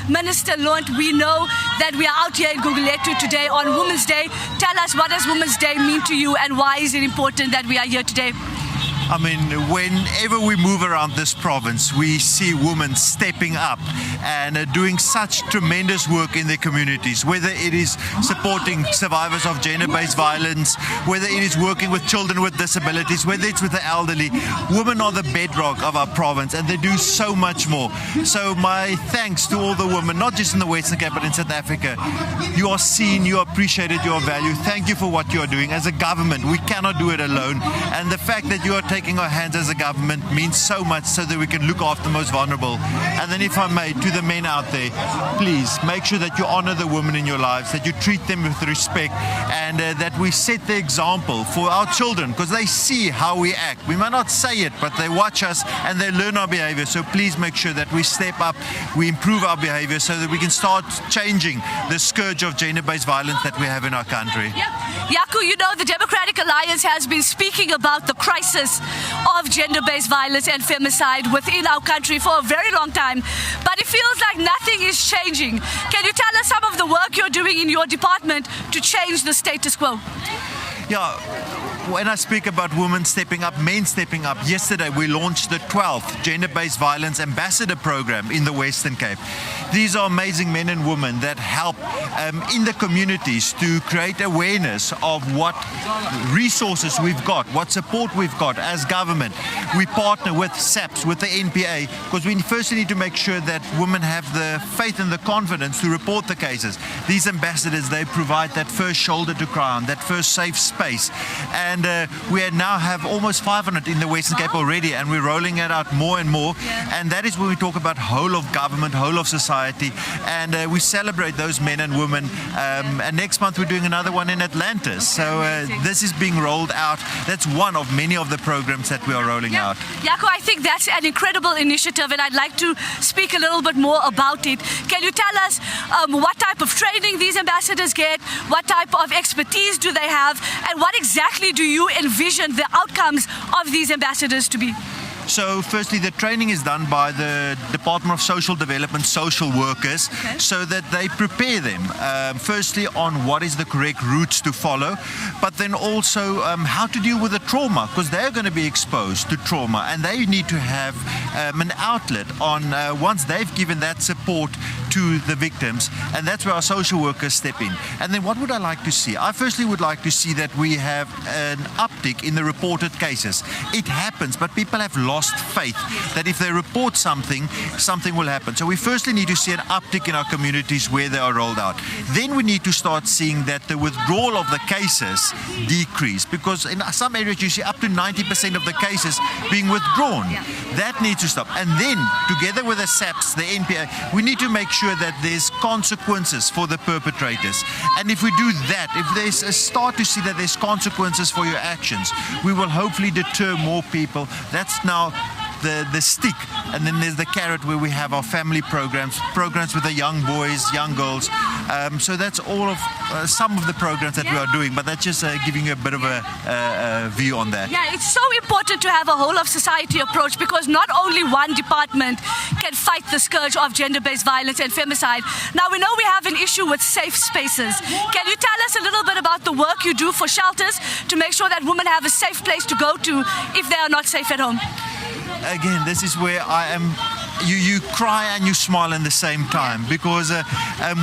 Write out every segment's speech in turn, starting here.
Minister Londt, we know that we are out here in Gugulethu today on Women's Day. Tell us, what does Women's Day mean to you, and why is it important that we are here today? I mean, whenever we move around this province, we see women stepping up and doing such tremendous work in their communities, whether it is supporting survivors of gender-based violence, whether it is working with children with disabilities, whether it's with the elderly. Women are the bedrock of our province, and they do so much more. So my thanks to all the women, not just in the Western Cape, but in South Africa. You are seen, you are appreciated, you are valued. Thank you for what you are doing. As a government, we cannot do it alone. And the fact that you are taking our hands as a government means so much, so that we can look after the most vulnerable. And then, if I may, to the men out there, please make sure that you honor the women in your lives, that you treat them with respect, and that we set the example for our children, because they see how we act. We might not say it, but they watch us and they learn our behavior. So please make sure that we step up, we improve our behavior, so that we can start changing the scourge of gender-based violence that we have in our country. Yep. Yako, you know, the Democratic Alliance has been speaking about the crisis of gender-based violence and femicide within our country for a very long time, but it feels like nothing is changing. Can you tell us some of the work you're doing in your department to change the status quo? Yeah, when I speak about women stepping up, men stepping up, yesterday we launched the 12th Gender-Based Violence Ambassador Program in the Western Cape. These are amazing men and women that help in the communities to create awareness of what resources we've got, what support we've got as government. We partner with SAPS, with the NPA, because we firstly need to make sure that women have the faith and the confidence to report the cases. These ambassadors, they provide that first shoulder to cry on, that first safe space. And we now have almost 500 in the Western Cape already, and we're rolling it out more and more. And that is when we talk about whole of government, whole of society, and we celebrate those men and women. And next month we're doing another one in Atlantis. So this is being rolled out. That's one of many of the programs that we are rolling out. Yako, I think that's an incredible initiative, and I'd like to speak a little bit more about it. Can you tell us what type of training these ambassadors get, what type of expertise do they have, and what exactly do you envision the outcomes of these ambassadors to be? So firstly, the training is done by the Department of Social Development, social workers, so that they prepare them, firstly on what is the correct routes to follow, but then also how to deal with the trauma, because they're going to be exposed to trauma, and they need to have an outlet on once they've given that support to the victims, and that's where our social workers step in. And then what would I like to see? I firstly would like to see that we have an uptick in the reported cases. It happens, but people have lost faith that if they report something, something will happen. So we firstly need to see an uptick in our communities where they are rolled out. Then we need to start seeing that the withdrawal of the cases decrease, because in some areas you see up to 90% of the cases being withdrawn. That needs to stop. And then, together with the SAPS, the NPA, we need to make sure that there's consequences for the perpetrators. And if we do that, if there's a start to see that there's consequences for your actions, we will hopefully deter more people. That's now the stick, and then there's the carrot, where we have our family programs with the young boys, young girls. So that's all of some of the programs that we are doing, but that's just giving you a bit of a view on that. Yeah, it's so important to have a whole of society approach, because not only one department can fight the scourge of gender-based violence and femicide. Now we know we have an issue with safe spaces. Can you tell us a little bit about the work you do for shelters to make sure that women have a safe place to go to if they are not safe at home? Again, this is where I am. You cry and you smile at the same time, because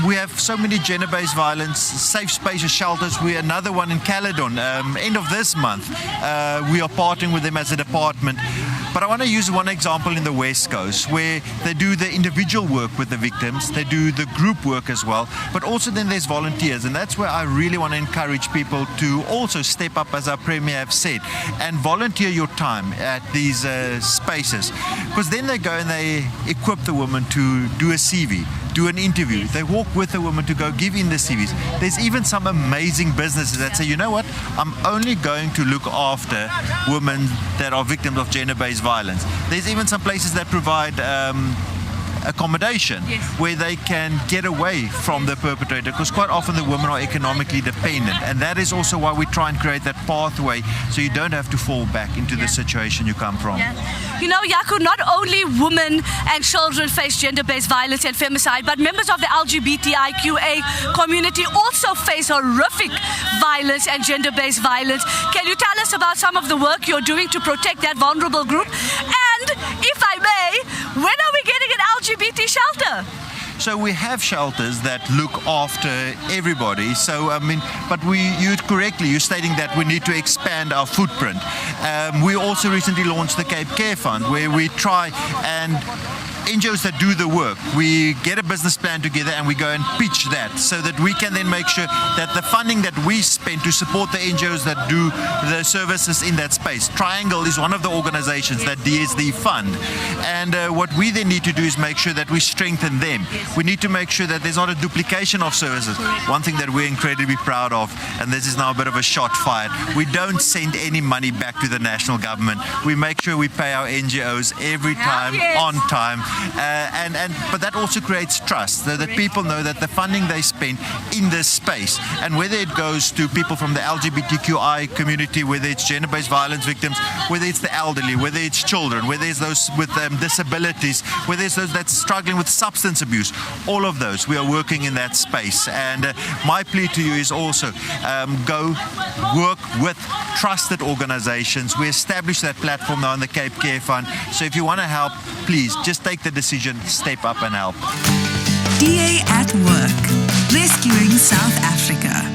we have so many gender-based violence, safe spaces, shelters. We're another one in Caledon, end of this month. We are partnering with them as a department. But I want to use one example in the West Coast, where they do the individual work with the victims, they do the group work as well, but also then there's volunteers, and that's where I really want to encourage people to also step up, as our Premier have said, and volunteer your time at these spaces, because then they go and they equip the woman to do a CV, do an interview. They walk with the woman to go give in the CVs. There's even some amazing businesses that say, you know what, I'm only going to look after women that are victims of gender-based violence. There's even some places that provide accommodation Yes. where they can get away from the perpetrator, because quite often the women are economically dependent, and that is also why we try and create that pathway so you don't have to fall back into the situation you come from. Yeah. You know, Yako, not only women and children face gender-based violence and femicide, but members of the LGBTIQA community also face horrific violence and gender-based violence. Can you tell us about some of the work you're doing to protect that vulnerable group? And, if I may, when are we getting an LGBT shelter? So we have shelters that look after everybody. So but you're stating that we need to expand our footprint. We also recently launched the Cape Care Fund, where we try and NGOs that do the work, we get a business plan together and we go and pitch that, so that we can then make sure that the funding that we spend to support the NGOs that do the services in that space. Triangle is one of the organizations that DSD fund, and what we then need to do is make sure that we strengthen them. We need to make sure that there's not a duplication of services. One thing that we're incredibly proud of, and this is now a bit of a shot fired, we don't send any money back to the national government. We make sure we pay our NGOs every time, on time. But that also creates trust, so that people know that the funding they spend in this space, and whether it goes to people from the LGBTQI community, whether it's gender-based violence victims, whether it's the elderly, whether it's children, whether it's those with disabilities, whether it's those that's struggling with substance abuse, all of those, we are working in that space. And my plea to you is also go work with trusted organizations. We established that platform now in the Cape Care Fund. So if you want to help, please just take the decision, step up and help. DA at Work, rescuing South Africa.